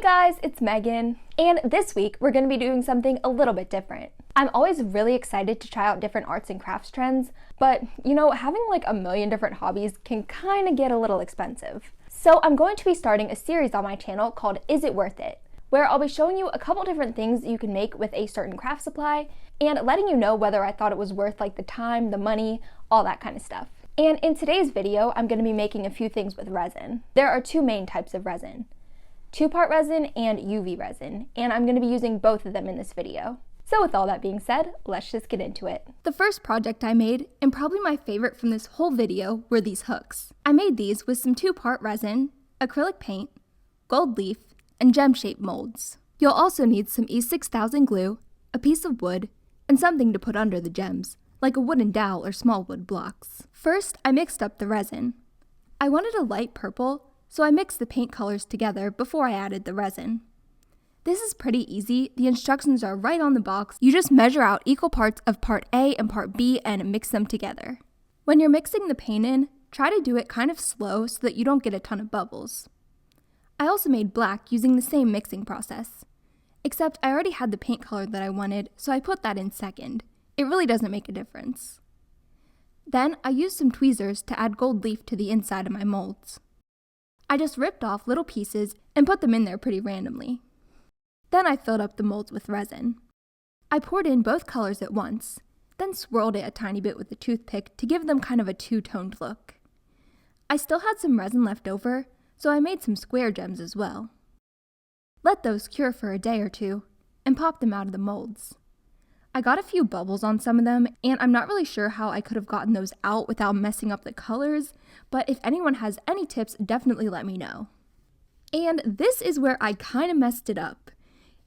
guys, it's Megan, and this week we're going to be doing something a little bit different. I'm always really excited to try out different arts and crafts trends, but having like a million different hobbies can kind of get a little expensive. So I'm going to be starting a series on my channel called Is It Worth It?, where I'll be showing you a couple different things you can make with a certain craft supply and letting you know whether I thought it was worth like the time, the money, all that kind of stuff. And in today's video, I'm going to be making a few things with resin. There are two main types of resin: 2-part resin and UV resin, and I'm going to be using both of them in this video. So with all that being said, let's just get into it. The first project I made, and probably my favorite from this whole video, were these hooks. I made these with some 2-part resin, acrylic paint, gold leaf, and gem-shaped molds. You'll also need some E6000 glue, a piece of wood, and something to put under the gems, like a wooden dowel or small wood blocks. First, I mixed up the resin. I wanted a light purple, so I mixed the paint colors together before I added the resin. This is pretty easy. The instructions are right on the box. You just measure out equal parts of part A and part B and mix them together. When you're mixing the paint in, try to do it kind of slow so that you don't get a ton of bubbles. I also made black using the same mixing process, except I already had the paint color that I wanted, so I put that in second. It really doesn't make a difference. Then I used some tweezers to add gold leaf to the inside of my molds. I just ripped off little pieces and put them in there pretty randomly. Then I filled up the molds with resin. I poured in both colors at once, then swirled it a tiny bit with a toothpick to give them kind of a two-toned look. I still had some resin left over, so I made some square gems as well. Let those cure for a day or two, and pop them out of the molds. I got a few bubbles on some of them, and I'm not really sure how I could have gotten those out without messing up the colors, but if anyone has any tips, definitely let me know. And this is where I kind of messed it up.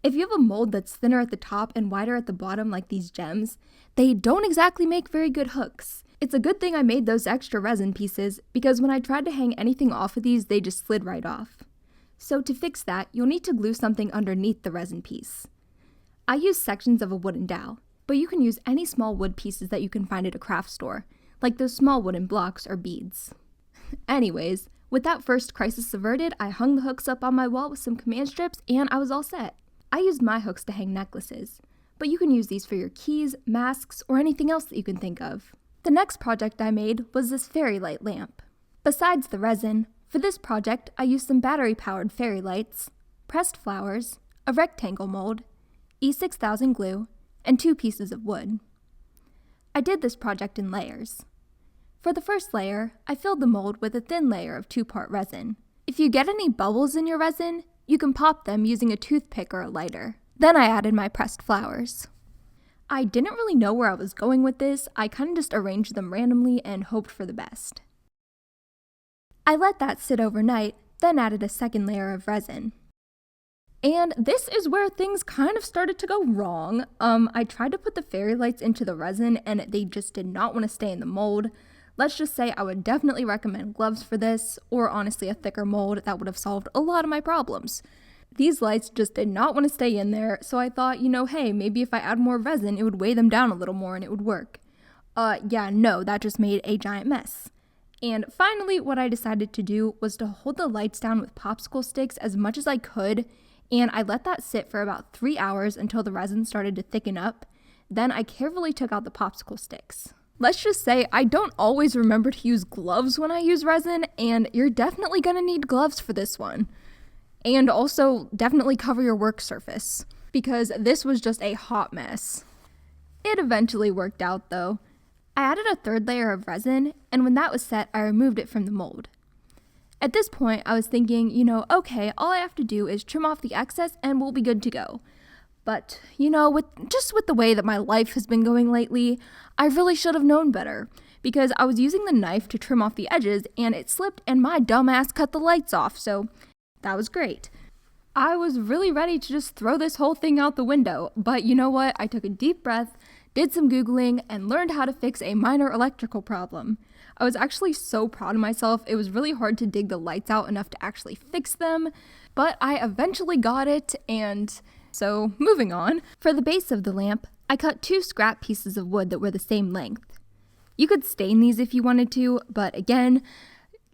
If you have a mold that's thinner at the top and wider at the bottom like these gems, they don't exactly make very good hooks. It's a good thing I made those extra resin pieces, because when I tried to hang anything off of these, they just slid right off. So to fix that, you'll need to glue something underneath the resin piece. I used sections of a wooden dowel, but you can use any small wood pieces that you can find at a craft store, like those small wooden blocks or beads. Anyways, with that first crisis averted, I hung the hooks up on my wall with some command strips and I was all set. I used my hooks to hang necklaces, but you can use these for your keys, masks, or anything else that you can think of. The next project I made was this fairy light lamp. Besides the resin, for this project I used some battery-powered fairy lights, pressed flowers, a rectangle mold, E6000 glue, and 2 pieces of wood. I did this project in layers. For the first layer, I filled the mold with a thin layer of 2-part resin. If you get any bubbles in your resin, you can pop them using a toothpick or a lighter. Then I added my pressed flowers. I didn't really know where I was going with this. I kind of just arranged them randomly and hoped for the best. I let that sit overnight, then added a second layer of resin. And this is where things kind of started to go wrong. I tried to put the fairy lights into the resin and they just did not want to stay in the mold. Let's just say I would definitely recommend gloves for this, or honestly a thicker mold that would have solved a lot of my problems. These lights just did not want to stay in there, so I thought, hey, maybe if I add more resin, it would weigh them down a little more and it would work. No, that just made a giant mess. And finally, what I decided to do was to hold the lights down with popsicle sticks as much as I could, and I let that sit for about 3 hours until the resin started to thicken up. Then I carefully took out the popsicle sticks. Let's just say I don't always remember to use gloves when I use resin, and you're definitely gonna need gloves for this one. And also, definitely cover your work surface, because this was just a hot mess. It eventually worked out though. I added a 3rd layer of resin, and when that was set, I removed it from the mold. At this point, I was thinking, okay, all I have to do is trim off the excess and we'll be good to go. But, with the way that my life has been going lately, I really should have known better, because I was using the knife to trim off the edges and it slipped and my dumbass cut the lights off, so that was great. I was really ready to just throw this whole thing out the window, but you know what? I took a deep breath, did some Googling, and learned how to fix a minor electrical problem. I was actually so proud of myself. It was really hard to dig the lights out enough to actually fix them, but I eventually got it, and so moving on. For the base of the lamp, I cut 2 scrap pieces of wood that were the same length. You could stain these if you wanted to, but again,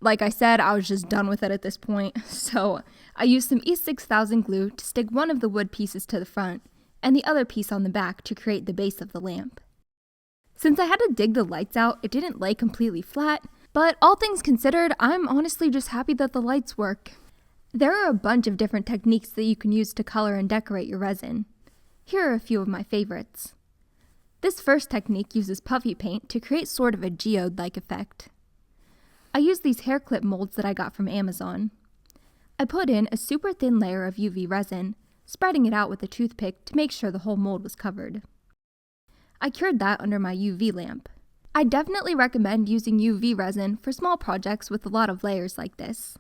like I said, I was just done with it at this point, so I used some E6000 glue to stick one of the wood pieces to the front and the other piece on the back to create the base of the lamp. Since I had to dig the lights out, it didn't lay completely flat, but all things considered, I'm honestly just happy that the lights work. There are a bunch of different techniques that you can use to color and decorate your resin. Here are a few of my favorites. This first technique uses puffy paint to create sort of a geode-like effect. I used these hair clip molds that I got from Amazon. I put in a super thin layer of UV resin, spreading it out with a toothpick to make sure the whole mold was covered. I cured that under my UV lamp. I definitely recommend using UV resin for small projects with a lot of layers like this.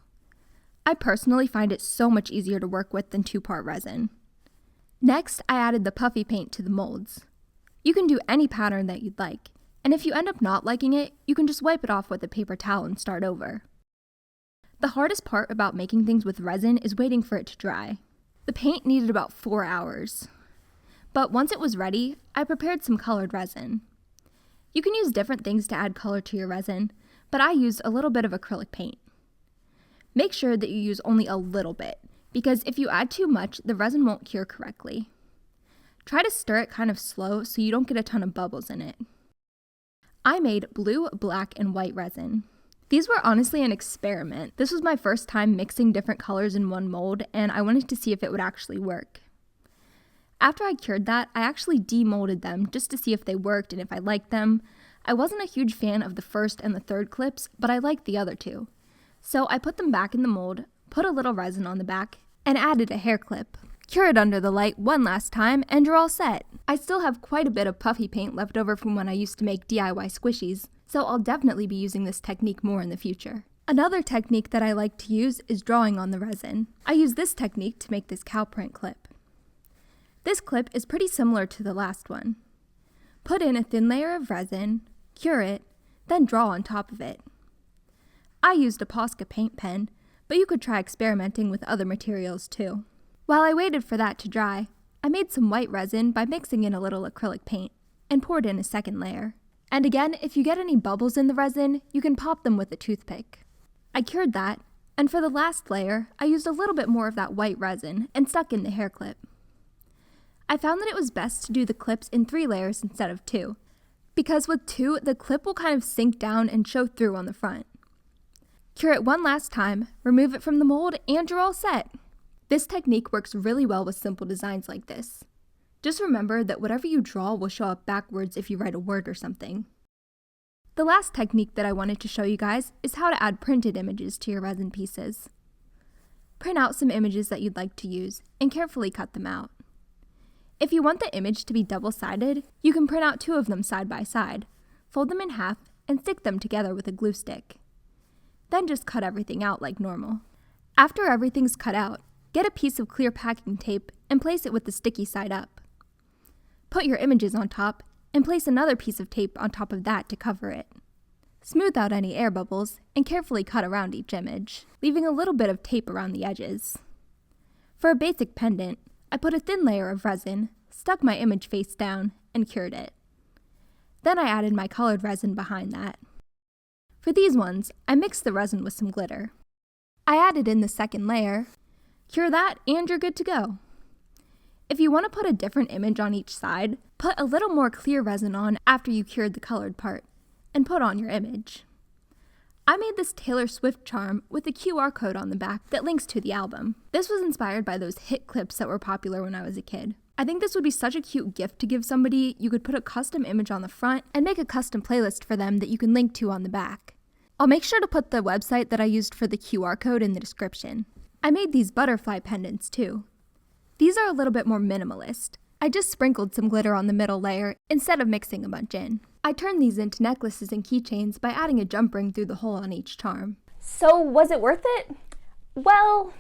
I personally find it so much easier to work with than 2-part resin. Next, I added the puffy paint to the molds. You can do any pattern that you'd like, and if you end up not liking it, you can just wipe it off with a paper towel and start over. The hardest part about making things with resin is waiting for it to dry. The paint needed about 4 hours. But once it was ready, I prepared some colored resin. You can use different things to add color to your resin, but I used a little bit of acrylic paint. Make sure that you use only a little bit, because if you add too much, the resin won't cure correctly. Try to stir it kind of slow so you don't get a ton of bubbles in it. I made blue, black, and white resin. These were honestly an experiment. This was my first time mixing different colors in one mold, and I wanted to see if it would actually work. After I cured that, I actually demolded them just to see if they worked and if I liked them. I wasn't a huge fan of the first and the third clips, but I liked the other two. So I put them back in the mold, put a little resin on the back, and added a hair clip. Cure it under the light one last time, and you're all set. I still have quite a bit of puffy paint left over from when I used to make DIY squishies, so I'll definitely be using this technique more in the future. Another technique that I like to use is drawing on the resin. I use this technique to make this cow print clip. This clip is pretty similar to the last one. Put in a thin layer of resin, cure it, then draw on top of it. I used a Posca paint pen, but you could try experimenting with other materials too. While I waited for that to dry, I made some white resin by mixing in a little acrylic paint, and poured in a second layer. And again, if you get any bubbles in the resin, you can pop them with a toothpick. I cured that, and for the last layer, I used a little bit more of that white resin and stuck in the hair clip. I found that it was best to do the clips in 3 layers instead of 2, because with 2, the clip will kind of sink down and show through on the front. Cure it one last time, remove it from the mold, and you're all set! This technique works really well with simple designs like this. Just remember that whatever you draw will show up backwards if you write a word or something. The last technique that I wanted to show you guys is how to add printed images to your resin pieces. Print out some images that you'd like to use, and carefully cut them out. If you want the image to be double-sided, you can print out 2 of them side by side, fold them in half, and stick them together with a glue stick. Then just cut everything out like normal. After everything's cut out, get a piece of clear packing tape and place it with the sticky side up. Put your images on top and place another piece of tape on top of that to cover it. Smooth out any air bubbles and carefully cut around each image, leaving a little bit of tape around the edges. For a basic pendant, I put a thin layer of resin, stuck my image face down, and cured it. Then I added my colored resin behind that. For these ones, I mixed the resin with some glitter. I added in the second layer, cure that, and you're good to go. If you want to put a different image on each side, put a little more clear resin on after you cured the colored part, and put on your image. I made this Taylor Swift charm with a QR code on the back that links to the album. This was inspired by those hit clips that were popular when I was a kid. I think this would be such a cute gift to give somebody. You could put a custom image on the front and make a custom playlist for them that you can link to on the back. I'll make sure to put the website that I used for the QR code in the description. I made these butterfly pendants too. These are a little bit more minimalist. I just sprinkled some glitter on the middle layer instead of mixing a bunch in. I turned these into necklaces and keychains by adding a jump ring through the hole on each charm. So was it worth it? Well,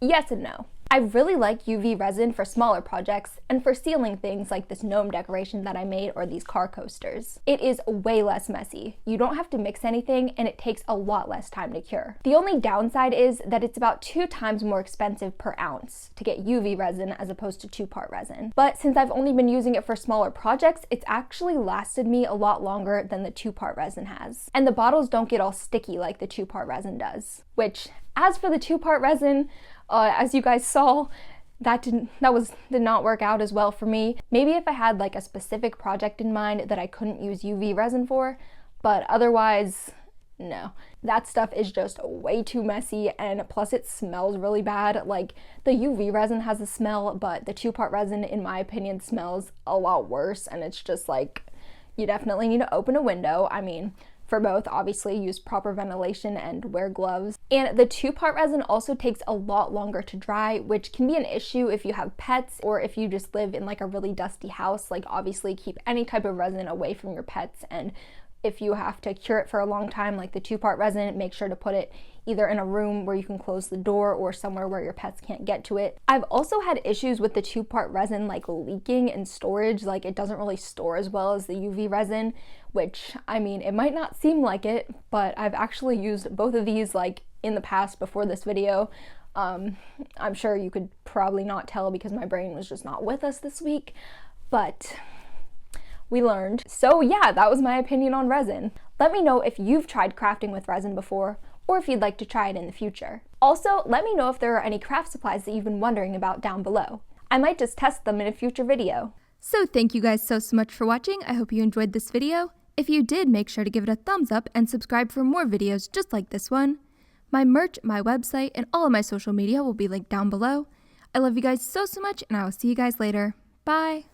yes and no. I really like UV resin for smaller projects and for sealing things like this gnome decoration that I made or these car coasters. It is way less messy. You don't have to mix anything and it takes a lot less time to cure. The only downside is that it's about 2 times more expensive per ounce to get UV resin as opposed to 2-part resin. But since I've only been using it for smaller projects, it's actually lasted me a lot longer than the 2-part resin has. And the bottles don't get all sticky like the 2-part resin does. Which, as for the 2-part resin, as you guys saw, that did not work out as well for me. Maybe if I had like a specific project in mind that I couldn't use UV resin for, but otherwise, no. That stuff is just way too messy, and plus it smells really bad. Like, the UV resin has a smell, but the 2-part resin, in my opinion, smells a lot worse, and it's just like, you definitely need to open a window. I mean, for both, obviously, use proper ventilation and wear gloves. And the 2-part resin also takes a lot longer to dry, which can be an issue if you have pets or if you just live in like a really dusty house. Like, obviously keep any type of resin away from your pets, and if you have to cure it for a long time, like the 2-part resin, make sure to put it either in a room where you can close the door or somewhere where your pets can't get to it. I've also had issues with the 2-part resin like leaking in storage. Like, it doesn't really store as well as the UV resin, which, I mean, it might not seem like it, but I've actually used both of these like in the past before this video. I'm sure you could probably not tell because my brain was just not with us this week, but we learned. So yeah, that was my opinion on resin. Let me know if you've tried crafting with resin before, or if you'd like to try it in the future. Also, let me know if there are any craft supplies that you've been wondering about down below. I might just test them in a future video. So thank you guys so much for watching. I hope you enjoyed this video. If you did, make sure to give it a thumbs up and subscribe for more videos just like this one. My merch, my website, and all of my social media will be linked down below. I love you guys so much, and I will see you guys later. Bye!